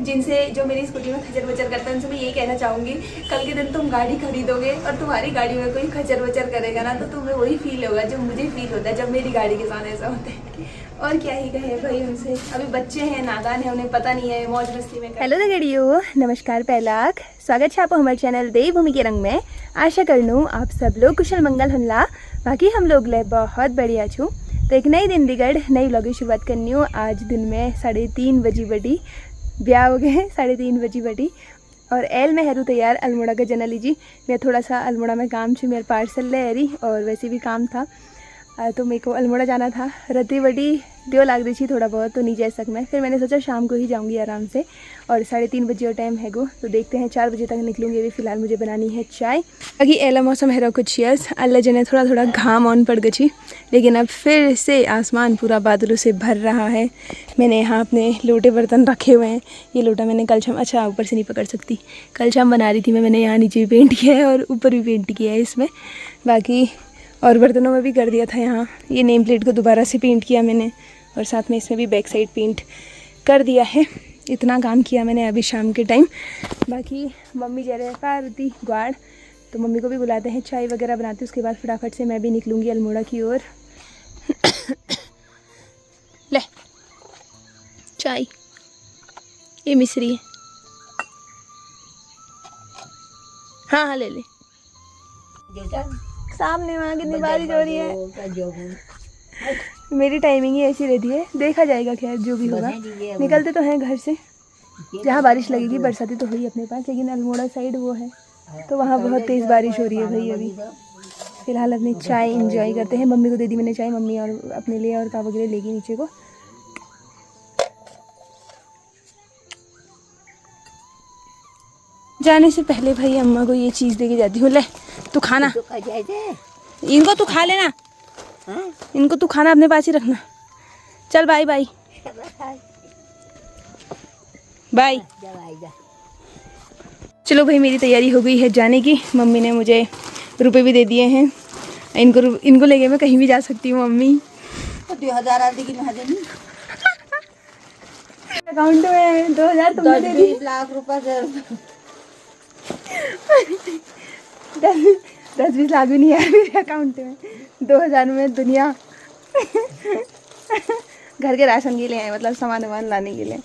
जिनसे जो मेरी स्कूटी में खचर बचर करते हैं उनसे मैं यही कहना चाहूँगी, कल के दिन तुम गाड़ी खरीदोगे और तुम्हारी गाड़ी में कोई खचर बचर करेगा ना, तो तुम्हें वही फील होगा जो मुझे फील होता है जब मेरी गाड़ी के साथ ऐसा होता है। और क्या ही कहे भाई उनसे, अभी बच्चे हैं, नादान है, उन्हें पता नहीं है, मौज मस्ती में। हेलो दगड़ियों, नमस्कार पहलाक, स्वागत है आपको हमारे चैनल देवभूमि के रंग में। आशा करनू आप सब लोग कुशल मंगल हुनला, बाकी हम लोग ले बहुत बढ़िया छूँ। तो एक नई दिन दिगड़ नई व्लॉग की शुरुआत करनी हूँ। आज दिन में 3:30 बजी बड़ी ब्याह हो गए, 3:30 बजी बड़ी और एल में हरू तैयार अल्मोड़ा का जना लीजिए। मैं थोड़ा सा अल्मोड़ा में काम छू, मेरे पार्सल ले रही और वैसे भी काम था, तो मेरे को अल्मोड़ा जाना था। रती बड़ी दियो लाग रही थी थोड़ा बहुत, तो नहीं जा सक मैं, फिर मैंने सोचा शाम को ही जाऊंगी आराम से। और 3:30 बजे और टाइम है गो, तो देखते हैं 4 बजे तक निकलूंगी। अभी फिलहाल मुझे बनानी है चाय। अभी एला मौसम है कुछ यस अल्लाह जने थोड़ा थोड़ा घाम ऑन पड़ गई, लेकिन अब फिर से आसमान पूरा बादलों से भर रहा है। मैंने यहाँ अपने लोटे बर्तन रखे हुए हैं। ये लोटा मैंने कल शाम, अच्छा ऊपर से नहीं पकड़ सकती, कल शाम बना रही थी मैंने यहाँ नीचे भी पेंट किया है और ऊपर भी पेंट किया है इसमें। बाकी और बर्तनों में भी कर दिया था। यहाँ ये नेम प्लेट को दोबारा से पेंट किया मैंने और साथ में इसमें भी बैक साइड पेंट कर दिया है। इतना काम किया मैंने अभी शाम के टाइम। बाकी मम्मी जा रहे हैं पार्वती ग्वाड़, तो मम्मी को भी बुलाते हैं, चाय वगैरह बनाते हैं। उसके बाद फटाफट से मैं भी निकलूँगी अल्मोड़ा की ओर। ले चाय, ये मिश्री है। हाँ हाँ ले ले। सामने वहाँ कितनी बारिश हो रही है। मेरी टाइमिंग ही ऐसी रहती है, देखा जाएगा खैर जो भी होगा। निकलते तो हैं घर से, जहाँ बारिश लगेगी। बरसाती तो हुई अपने पास, लेकिन अल्मोड़ा साइड वो है तो वहाँ बहुत तेज़ बारिश हो रही है भाई। अभी फिलहाल अपनी चाय इंजॉय करते हैं। मम्मी को दे दी मैंने चाय, मम्मी और अपने लिए और काबा के लिए लेगी नीचे को। जाने से पहले भाई अम्मा को ये चीज़ दे के जाती हूँ। ले तू खाना, इनको तू खा लेना, इनको तू खाना अपने पास ही रखना। चल बाय बाय बाय। चलो भाई मेरी तैयारी हो गई है जाने की। मम्मी ने मुझे रुपए भी दे दिए हैं। इनको लेके मैं कहीं भी जा सकती हूँ। मम्मी 2000 अकाउंट में 2000 तुमने दे दी। 20 लाख रुपए 10-20 लाख भी नहीं है मेरे अकाउंट में। 2000 में दुनिया घर के राशन के लिए है, मतलब सामान वामान लाने के लिए।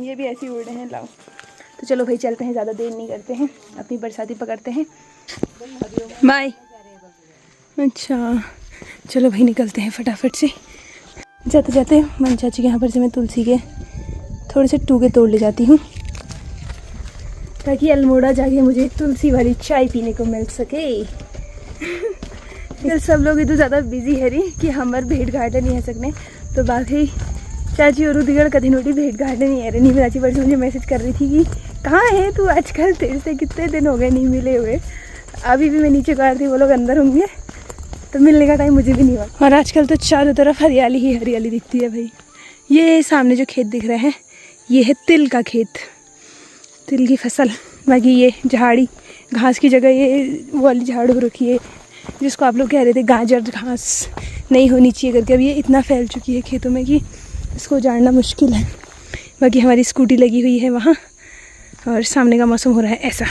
ये भी ऐसे उड़ रहे हैं। लाओ तो चलो भाई चलते हैं, ज़्यादा देर नहीं करते हैं, अपनी बरसाती पकड़ते हैं। बाय। अच्छा चलो भाई निकलते हैं फटाफट से। जाते जाते मन चाची के यहाँ पर से मैं तुलसी के थोड़े से टूके तोड़ ले जाती हूँ, ताकि अल्मोड़ा जाके मुझे तुलसी वाली चाय पीने को मिल सके। फिर सब लोग इतना ज़्यादा बिजी है रही कि हमारे भेंट घाटे नहीं है सकने, तो बाकी चाची और दिगड़ कभी नोटी भेंट घाटे नहीं है रही। नहीं चाची पर से मुझे मैसेज कर रही थी कि कहाँ है तू आजकल, तेरे से कितने दिन हो गए नहीं मिले हुए। अभी भी मैं नीचे को आ रही थी, वो लोग अंदर होंगे, तो मिलने का टाइम मुझे भी नहीं हुआ। और आजकल तो चारों तरफ हरियाली ही हरियाली दिखती है भाई। ये सामने जो खेत दिख रहे हैं ये है तिल का खेत, तिल की फसल। बाकी ये झाड़ी घास की जगह ये वो वाली झाड़ हो रखी है, जिसको आप लोग कह रहे थे गाजर घास नहीं होनी चाहिए करके। अब ये इतना फैल चुकी है खेतों में कि इसको जानना मुश्किल है। बाकी हमारी स्कूटी लगी हुई है वहाँ और सामने का मौसम हो रहा है ऐसा।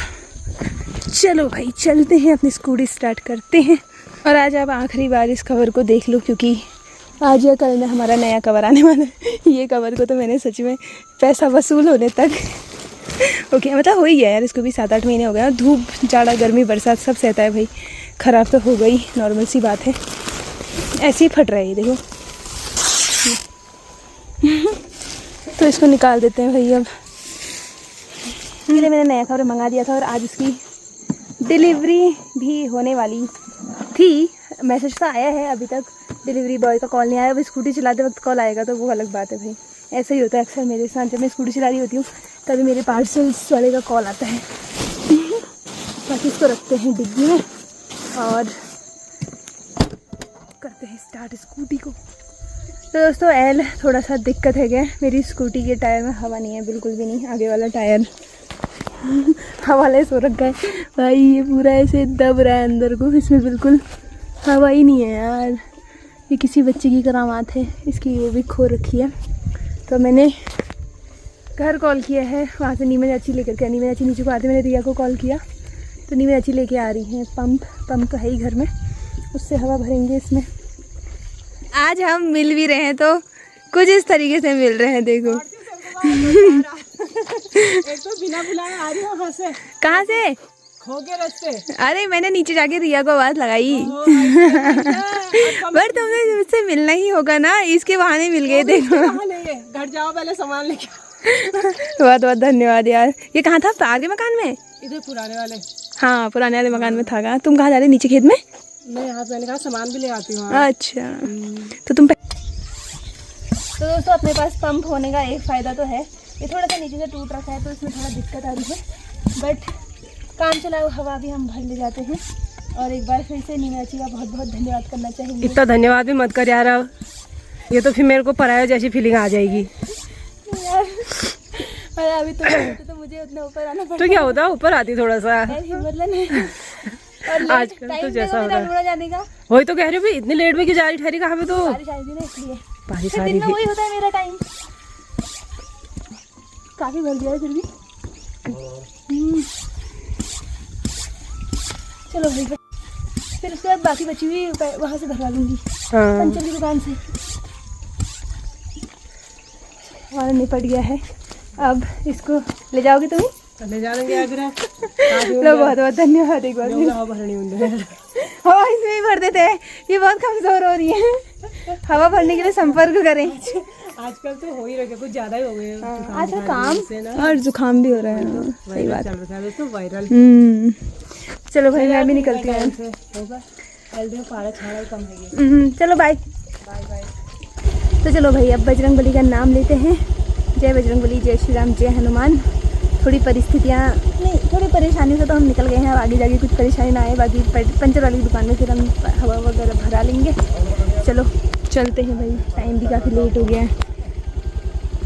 चलो भाई चलते हैं, अपनी स्कूटी स्टार्ट करते हैं। और आज आप आखिरी बार इस कवर को देख लो, क्योंकि आज या कल में हमारा नया कवर आने वाला है। ये कवर को तो मैंने सच में पैसा वसूल होने तक ओके मतलब हो ही गया यार, इसको भी 7-8 महीने हो गए। धूप जाड़ा गर्मी बरसात सब सहता है भाई, ख़राब तो हो गई, नॉर्मल सी बात है। ऐसे ही फट रहा है ये देखो। तो इसको निकाल देते हैं भाई। अब मैंने नया कवर मंगा दिया था और आज इसकी डिलीवरी भी होने वाली थी। मैसेज तो आया है, अभी तक डिलीवरी बॉय का कॉल नहीं आया। अब स्कूटी चलाते वक्त कॉल आएगा तो वो अलग बात है भाई। ऐसा ही होता है अक्सर मेरे साथ, जब मैं स्कूटी चला रही होती हूँ तभी मेरे पार्सल्स वाले का कॉल आता है। बाकी इसको रखते हैं डिग्गी में और करते हैं स्टार्ट स्कूटी को। तो दोस्तों एल थोड़ा सा दिक्कत है क्या, मेरी स्कूटी के टायर में हवा नहीं है बिल्कुल भी नहीं। आगे वाला टायर हवाले सो रखा है भाई, ये पूरा ऐसे दब रहा है अंदर को, इसमें बिल्कुल हवा ही नहीं है यार। ये किसी बच्चे की करामात है, इसकी वो भी खो रखी है। तो मैंने घर कॉल किया है, वहाँ से नीमा चाची लेकर के, नीमा चाची नीचे को आते मैंने रिया को कॉल किया तो नीमा चाची लेके आ रही हैं पंप तो है ही घर में, उससे हवा भरेंगे इसमें। आज हम मिल भी रहे हैं तो कुछ इस तरीके से मिल रहे हैं, देखो। एक तो बिना बुलाए आ रही हो वहाँ से। कहाँ से? खो गए रास्ते। अरे मैंने नीचे जाके रिया को आवाज़ लगाई। पर तुमने मुझसे मिलना ही होगा ना, इसके बहाने मिल गए। देखो घर जाओ पहले सामान लेके। बहुत बहुत धन्यवाद यार। ये कहाँ था? तार के मकान में? इधर पुराने वाले। हाँ पुराने वाले मकान में था। कहाँ तुम कहाँ जा रहे? नीचे खेत में? मैं यहाँ मैंने कहा सामान भी ले आती हूँ। अच्छा तो तुम तो दोस्तों अपने पास पंप होने का एक फ़ायदा तो है, ये थोड़ा सा नीचे से टूट रखा है तो इसमें थोड़ा दिक्कत आ रही है, बट काम चलाओ हवा भी हम भर ले जाते हैं। और एक बार फिर से नीमा चाची का बहुत बहुत धन्यवाद करना चाहेंगे। इतना धन्यवाद भी मत कर यार, ये तो फिर मेरे को पराया जैसी फीलिंग आ जाएगी यार। अभी तो मुझे उतना ऊपर आना पड़ता तो क्या होता, ऊपर आती थोड़ा सा। मतलब नहीं आजकल तो जैसा हो रहा है जाने का। वही तो कह रही हूँ, इतनी लेट में क्यों जा रही ठहरी कहाँ पे? तो बारिश आई थी ना इसलिए। बारिश फिर आ दिन रही में वही होता है मेरा टाइम। काफी भर दिया है फिर भी। चलो भाई फिर उसके बाद बाकी बची हुई वहाँ से भरवा लूंगी पंचर की दुकान से। हमारा निपट गया है, अब इसको ले जाओगे तुम्हें? ले जाएंगे लो बहुत बहुत धन्यवाद। एक बार हवा इसमें ही भर देते हैं, ये बहुत कमजोर हो रही है। हवा भरने के लिए संपर्क करें। आजकल तो हो ही रहे, कुछ ज्यादा ही हो गए आजकल काम और जुकाम भी हो रहा है। सही बात है दोस्तों, वायरल। चलो भाई मैं भी निकलती हूँ। चलो बाय बाय। तो चलो भाई अब बजरंग बली का नाम लेते हैं। जय बजरंग बली, जय श्री राम, जय हनुमान। थोड़ी परिस्थितियाँ नहीं, थोड़ी परेशानी से तो हम निकल गए हैं, अब आगे जाके कुछ परेशानी ना आए। बाकी पंचर वाली दुकान में फिर हम हवा वगैरह भरा लेंगे। चलो चलते हैं भाई, टाइम भी काफ़ी लेट हो गया है,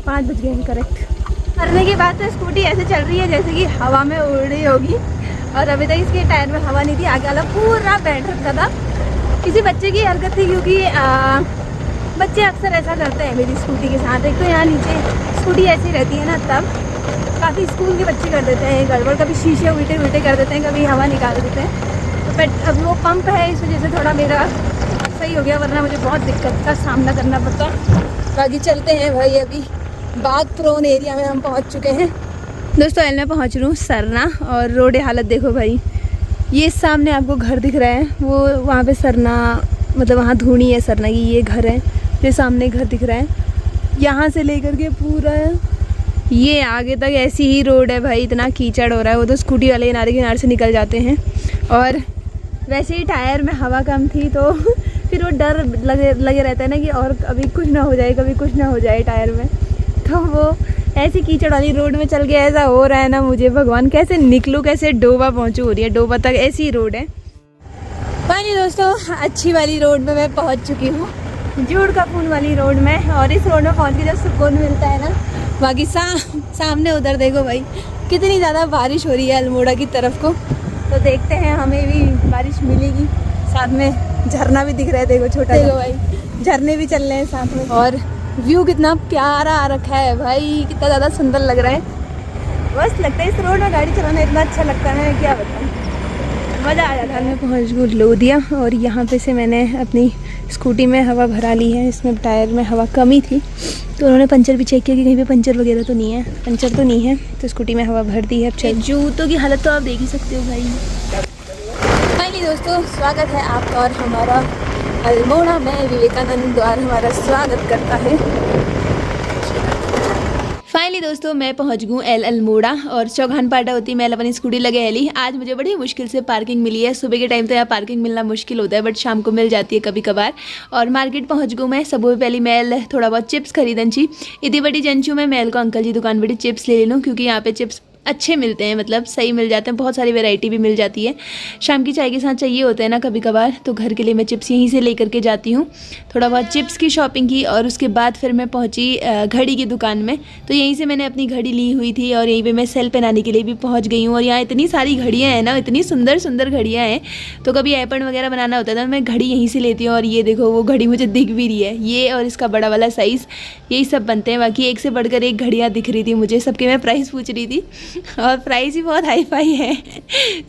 5 बज गए हैं करेक्ट। करने की बात तो स्कूटी ऐसे चल रही है जैसे कि हवा में उड़ रही होगी, और अभी तक इसके टायर में हवा नहीं थी। आगे वाला पूरा बैठ रखा था, किसी बच्चे की हरकत थी, क्योंकि बच्चे अक्सर ऐसा करते हैं मेरी स्कूटी के साथ। एक तो यहाँ नीचे स्कूटी ऐसी रहती है ना, तब काफ़ी स्कूल के बच्चे कर देते हैं गड़बड़, कभी शीशे उल्टे उल्टे कर देते हैं, कभी हवा निकाल देते हैं। तो बट अब वो पंप है इस वजह से थोड़ा मेरा सही हो गया, वरना मुझे बहुत दिक्कत का सामना करना पड़ता। बाकी चलते हैं भाई, अभी बाग प्रोन एरिया में हम पहुंच चुके हैं। दोस्तों मैं पहुंच रही हूँ सरना, और रोड हालत देखो भाई, ये सामने आपको घर दिख रहा है, वो वहाँ पे सरना, मतलब वहाँ धूनी है सरना की, ये घर है, ये सामने घर दिख रहा है। यहाँ से लेकर के पूरा ये आगे तक ऐसी ही रोड है भाई, इतना कीचड़ हो रहा है। वो तो स्कूटी वाले किनारे से निकल जाते हैं, और वैसे ही टायर में हवा कम थी तो फिर वो डर लगे रहता है ना कि और कभी कुछ ना हो जाए, कभी कुछ ना हो जाए टायर में। तो वो ऐसी कीचड़ वाली रोड में चल के ऐसा हो रहा है ना, मुझे भगवान कैसे निकलूँ, कैसे डोबा पहुँचूँ, हो रही है डोबा तक, ऐसी रोड है। फाइनली दोस्तों अच्छी वाली रोड में मैं पहुँच चुकी हूँ, जूड़ का फूल वाली रोड में। और इस रोड में पहुँच के जब सुकून मिलता है ना, बाकी सामने उधर देखो भाई कितनी ज़्यादा बारिश हो रही है अल्मोड़ा की तरफ को। तो देखते हैं हमें भी बारिश मिलेगी, साथ में झरना भी दिख रहा है, देखो छोटा, देखो भाई झरने भी चल रहे हैं साथ में। और व्यू कितना प्यारा आ रखा है भाई, कितना ज़्यादा सुंदर लग रहा है। बस लगता है इस रोड में गाड़ी चलाना इतना अच्छा लगता है, क्या बताऊँ, मज़ा आ जाता है। मैं पहुँच गई लोधिया, और यहाँ पे से मैंने अपनी स्कूटी में हवा भरा ली है। इसमें टायर में हवा कमी थी तो उन्होंने पंचर भी चेक किया कि कहीं पे पंचर वगैरह तो नहीं है, पंचर तो नहीं है, तो स्कूटी में हवा भर दी है। अब चल जूतों की हालत तो आप देख ही सकते हो भाई। फाइनली दोस्तों स्वागत है आपका, और हमारा अल्मोड़ा में विवेकानंद द्वार हमारा स्वागत करता है। फाइनली दोस्तों मैं पहुंच गई एल अल्मोड़ा, और चौगान पाटा होती मैं अपनी स्कूटी लगे एली। आज मुझे बड़ी मुश्किल से पार्किंग मिली है। सुबह के टाइम तो यहाँ पार्किंग मिलना मुश्किल होता है, बट शाम को मिल जाती है कभी कभार। और मार्केट पहुंच गई मैं। सब पहले मैल थोड़ा बहुत चिप्स खरीदन छी, इतनी बड़ी जंचू में मैल को अंकल जी दुकान बड़ी चिप्स ले लूँ, क्योंकि यहाँ पे चिप्स अच्छे मिलते हैं, मतलब सही मिल जाते हैं, बहुत सारी वैरायटी भी मिल जाती है। शाम की चाय के साथ चाहिए होते हैं ना कभी कभार, तो घर के लिए मैं चिप्स यहीं से लेकर के जाती हूँ। थोड़ा बहुत चिप्स की शॉपिंग की और उसके बाद फिर मैं पहुँची घड़ी की दुकान में। तो यहीं से मैंने अपनी घड़ी ली हुई थी और यहीं पर मैं सेल पहनाने के लिए भी पहुँच गई हूँ। और यहाँ इतनी सारी घड़ियाँ हैं ना, इतनी सुंदर सुंदर घड़ियाँ हैं, तो कभी एयरपन वगैरह बनाना होता है तो मैं घड़ी यहीं से लेती हूँ। और ये देखो वो घड़ी मुझे दिख भी रही है, ये और इसका बड़ा वाला साइज़, यही सब बनते हैं। बाकी एक से बढ़कर एक घड़ियाँ दिख रही थी मुझे, सबके मैं प्राइस पूछ रही थी और प्राइस भी बहुत हाई फाई है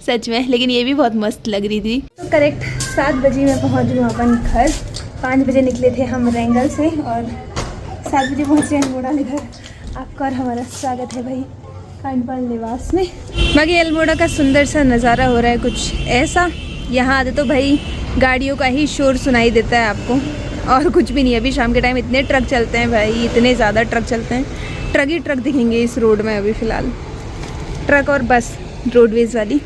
सच में, लेकिन ये भी बहुत मस्त लग रही थी। तो करेक्ट 7 बजे मैं पहुंच गई अपन घर। 5 बजे निकले थे हम रेंगल से और 7 बजे पहुंचे अल्मोड़ा घर। आपका और हमारा स्वागत है भाई कांडपाल निवास में। बाकी अल्मोड़ा का सुंदर सा नज़ारा हो रहा है कुछ ऐसा। यहाँ आते तो भाई गाड़ियों का ही शोर सुनाई देता है आपको, और कुछ भी नहीं। अभी शाम के टाइम इतने ट्रक चलते हैं भाई, इतने ज़्यादा ट्रक चलते हैं, ट्रक ही ट्रक दिखेंगे इस रोड में अभी फ़िलहाल, ट्रक और बस रोडवेज़ वाली।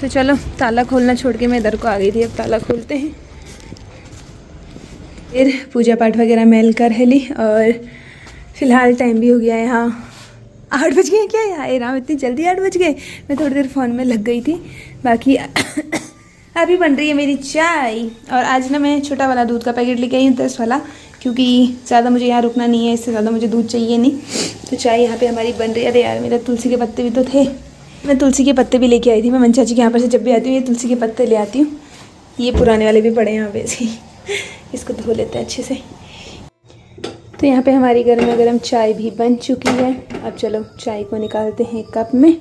तो चलो ताला खोलना छोड़ के मैं इधर को आ गई थी, अब ताला खोलते हैं। फिर पूजा पाठ वगैरह मैल कर है ली और फ़िलहाल टाइम भी हो गया है यहाँ 8 बज गए क्या यार राम, इतनी जल्दी 8 बज गए। मैं थोड़ी देर फ़ोन में लग गई थी। बाकी अभी बन रही है मेरी चाय। और आज ना मैं छोटा वाला दूध का पैकेट लेके आई हूँ 10 वाला, क्योंकि ज़्यादा मुझे यहाँ रुकना नहीं है, इससे ज़्यादा मुझे दूध चाहिए नहीं। तो चाय यहाँ पे हमारी बन रही है। अरे यार मेरे तुलसी के पत्ते भी तो थे, मैं तुलसी के पत्ते भी लेके आई थी। मैं मन चाची के यहाँ पर से जब भी आती हूँ ये तुलसी के पत्ते ले आती हूँ। ये पुराने वाले भी पड़े हैं यहाँ पे ऐसे, इसको धो लेते हैं अच्छे से। तो यहाँ पे हमारी गर्मा गर्म चाय भी बन चुकी है। अब चलो चाय को निकालते हैं कप में।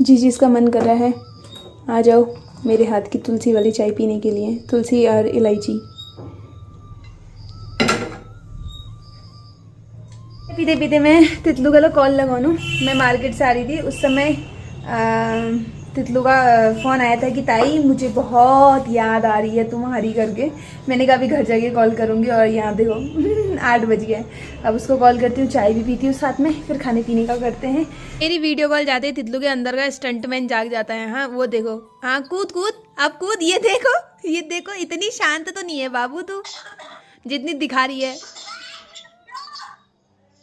जिसका मन कर रहा है आ जाओ मेरे हाथ की तुलसी वाली चाय पीने के लिए, तुलसी और इलायची। पीते पीते मैं तितलू का कॉल लगाऊँ। मैं मार्केट से आ रही थी, उस समय तितलू का फ़ोन आया था कि ताई मुझे बहुत याद आ रही है तुम्हारी करके। मैंने कहा अभी घर जाके कॉल करूँगी। और यहाँ देखो 8 बज गए। अब उसको कॉल करती हूँ, चाय भी पीती हूँ साथ में, फिर खाने पीने का करते हैं। मेरी वीडियो कॉल जाते ही तितलू के अंदर का स्टंटमैन जाग जाता है। हाँ वो देखो, हाँ कूद कूद अब कूद, ये देखो इतनी शांत तो नहीं है बाबू तू जितनी दिखा रही है।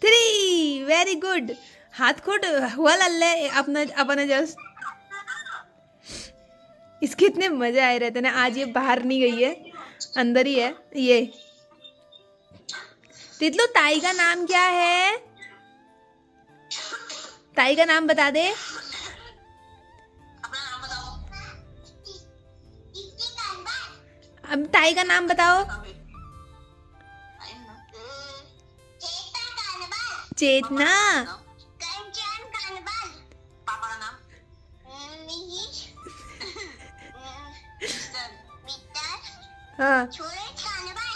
3 वेरी गुड, हाथ खोट हुआ लल्ले अपना जस्ट। इसके इतने मजे आए रहते ना। आज ये बाहर नहीं गई है, अंदर ही है ये। तितलू ताई का नाम क्या है? ताई का नाम बता दे। अब ताई का नाम बताओ। चेतना। हाँ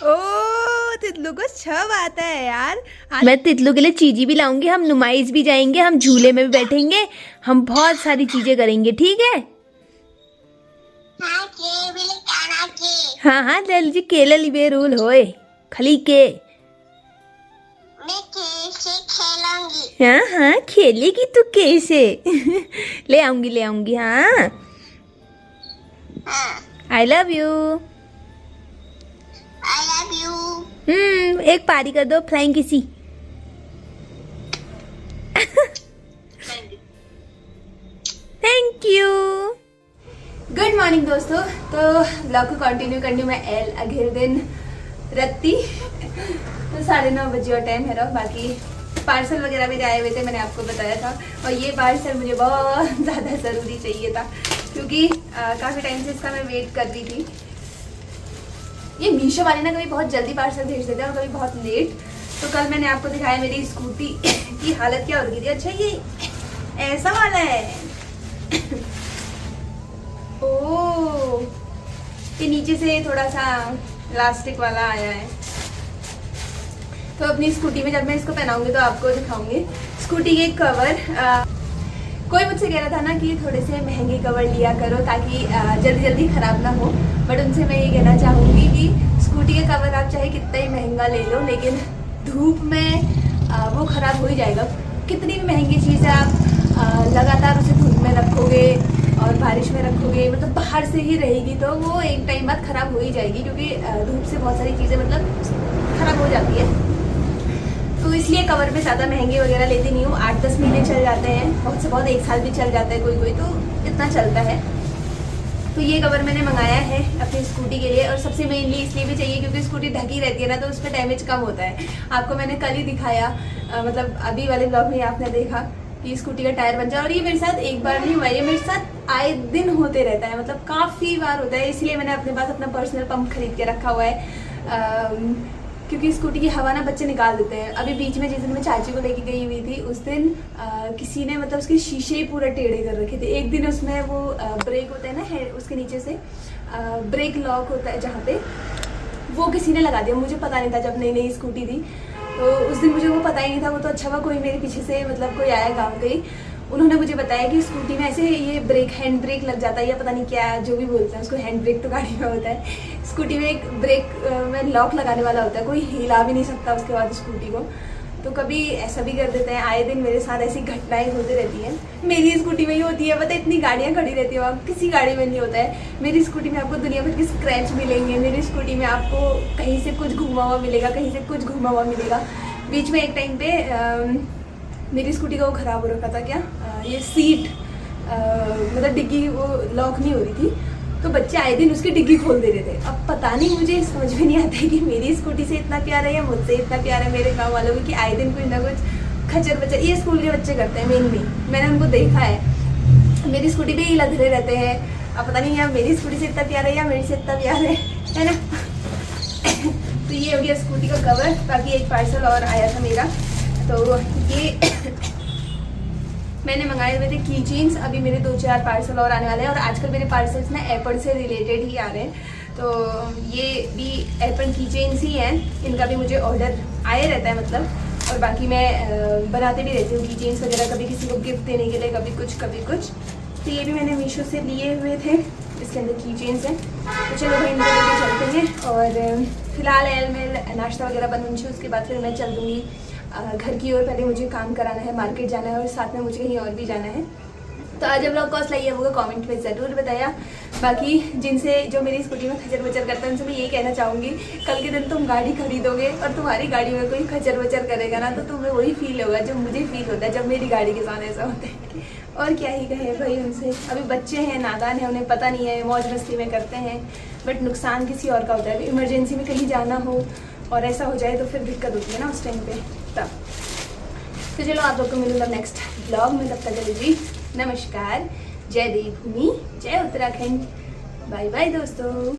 ओ तितलू को छब आता है यार। मैं तितलू के लिए चीजी भी लाऊंगी, हम नुमाइश भी जाएंगे, हम झूले में भी बैठेंगे, हम बहुत सारी चीजें करेंगे, ठीक है? हाँ जल्दी केले लिबे रूल होए खली के। हाँ खेलेगी तू कैसे? ले आऊंगी हाँ। I love you. एक पारी कर दो फ्लाइंग किसी। Thank you. गुड मॉर्निंग दोस्तों। तो ब्लॉग को कंटिन्यू करनी मैं एल अगले दिन रत्ती। तो 9:30 बजे और टाइम है। बाकी पार्सल वगैरह भी आए हुए थे, मैंने आपको बताया था। और ये पार्सल मुझे बहुत ज़्यादा ज़रूरी चाहिए था, क्योंकि काफ़ी टाइम से इसका मैं वेट कर रही थी। ये मीशो वाले ना कभी बहुत जल्दी पार्सल भेज देते हैं और कभी बहुत लेट। तो कल मैंने आपको दिखाया मेरी स्कूटी की हालत क्या हो गई थी। अच्छा ये ऐसा वाला है। ओह ये नीचे से थोड़ा सा इलास्टिक वाला आया है। तो अपनी स्कूटी में जब मैं इसको पहनाऊंगी तो आपको दिखाऊंगी। स्कूटी के कवर कोई मुझसे कह रहा था ना कि थोड़े से महंगे कवर लिया करो ताकि जल्दी जल्दी ख़राब ना हो। बट उनसे मैं ये कहना चाहूँगी कि स्कूटी के कवर आप चाहे कितना ही महंगा ले लो, लेकिन धूप में वो ख़राब हो ही जाएगा। कितनी भी महंगी चीज़ है आप लगातार उसे धूप में रखोगे और बारिश में रखोगे, मतलब बाहर से ही रहेगी, तो वो एक टाइम बाद ख़राब हो ही जाएगी, क्योंकि धूप से बहुत सारी चीज़ें मतलब ख़राब हो जाती है। तो इसलिए कवर में ज़्यादा महंगे वगैरह लेती नहीं हूँ। 8-10 महीने चल जाते हैं, बहुत से बहुत 1 साल भी चल जाता है कोई कोई, तो इतना चलता है। तो ये कवर मैंने मंगाया है अपनी स्कूटी के लिए, और सबसे मेनली इसलिए भी चाहिए क्योंकि स्कूटी ढकी रहती है ना, तो उस पर डैमेज कम होता है। आपको मैंने कल ही दिखाया, मतलब अभी वाले ब्लॉग में आपने देखा कि स्कूटी का टायर पंचर, और ये मेरे साथ एक बार नहीं हुआ, ये मेरे साथ आए दिन होते रहता है, मतलब काफ़ी बार होता है। इसलिए मैंने अपने पास अपना पर्सनल पंप खरीद के रखा हुआ है, क्योंकि स्कूटी की हवा ना बच्चे निकाल देते हैं। अभी बीच में जिस दिन मैं चाची को लेके गई हुई थी, उस दिन किसी ने मतलब उसके शीशे ही पूरा टेढ़े कर रखे थे। एक दिन उसमें वो ब्रेक होता है ना, उसके नीचे से ब्रेक लॉक होता है जहाँ पे, वो किसी ने लगा दिया। मुझे पता नहीं था, जब नई नई स्कूटी थी तो उस दिन मुझे वो पता ही नहीं था। वो तो अच्छा हुआ कोई मेरे पीछे से मतलब कोई आया गाँव के ही, उन्होंने मुझे बताया कि स्कूटी में ऐसे ये ब्रेक, हैंड ब्रेक लग जाता है, या पता नहीं क्या जो भी बोलते हैं उसको, हैंड ब्रेक तो गाड़ी में होता है, स्कूटी में एक ब्रेक में लॉक लगाने वाला होता है, कोई हिला भी नहीं सकता उसके बाद स्कूटी को। तो कभी ऐसा भी कर देते हैं। आए दिन मेरे साथ ऐसी घटनाएं होती रहती हैं। मेरी स्कूटी में ही होती है, पता, इतनी गाड़ियाँ खड़ी रहती है वहाँ, किसी गाड़ी में नहीं होता है। मेरी स्कूटी में आपको दुनिया भर के स्क्रैच मिलेंगे, मेरी स्कूटी में आपको कहीं से कुछ घुमा हुआ मिलेगा, कहीं से कुछ घुमा हुआ मिलेगा। बीच में एक टाइम पे मेरी स्कूटी का वो ख़राब हो रखा था, क्या ये सीट, मतलब डिग्गी वो लॉक नहीं हो रही थी, तो बच्चे आए दिन उसकी डिग्गी खोल दे रहे थे। अब पता नहीं, मुझे समझ में नहीं आता है कि मेरी स्कूटी से इतना प्यार है या मुझसे इतना प्यार है मेरे गाँव वालों को, कि आए दिन कुछ ना कुछ खच्चर बच्चर, ये स्कूल के बच्चे करते हैं मेनली, मैंने उनको देखा है। मेरी स्कूटी पे ही लदरे रहते हैं। अब पता नहीं या मेरी स्कूटी से इतना प्यार है या मेरे से इतना प्यार है ना। तो ये हो गया स्कूटी का कवर। बाकी एक पार्सल और आया था मेरा, तो ये मैंने मंगाए हुए थे की चेन्स। अभी मेरे 2-4 पार्सल और आने वाले हैं, और आजकल मेरे पार्सल्स ना एप्पल से रिलेटेड ही आ रहे हैं। तो ये भी एप्पल की चेन्स ही हैं, इनका भी मुझे ऑर्डर आए रहता है मतलब। और बाकी मैं बनाते भी रहती हूँ की चेन्स वगैरह, कभी किसी को गिफ्ट देने के लिए, कभी कुछ कभी कुछ। तो ये भी मैंने मीशो से लिए हुए थे, इसके अंदर की चेन्स हैं। तो चलो भाई इनको लेके चलते हैं, और फिलहाल मैं नाश्ता वगैरह बनूँगी, उसके बाद फिर मैं चल दूँगी घर की ओर। पहले मुझे काम कराना है, मार्केट जाना है, और साथ में मुझे कहीं और भी जाना है। तो आज ब्लॉग कॉस्ट लाइए होगा, कमेंट में ज़रूर बताया। बाकी जिनसे जो मेरी स्कूटी में खचर बचर करता है, उनसे मैं यही कहना चाहूँगी, कल के दिन तुम गाड़ी खरीदोगे और तुम्हारी गाड़ी में कोई खचर बचर करेगा ना, तो तुम्हें वही फील होगा जो मुझे फील होता है जब मेरी गाड़ी के साथ ऐसा होता है। और क्या ही कहे भाई उनसे, अभी बच्चे हैं, नादान है, उन्हें पता नहीं है, मौज मस्ती में करते हैं, बट नुकसान किसी और का होता है। इमरजेंसी में कहीं जाना हो और ऐसा हो जाए तो फिर दिक्कत होती है ना उस टाइम पे तब। तो चलो आप लोग को मिलूंगा नेक्स्ट ब्लॉग में, तब तक के लिए जी नमस्कार, जय देवभूमि, जय उत्तराखंड, बाय बाय दोस्तों।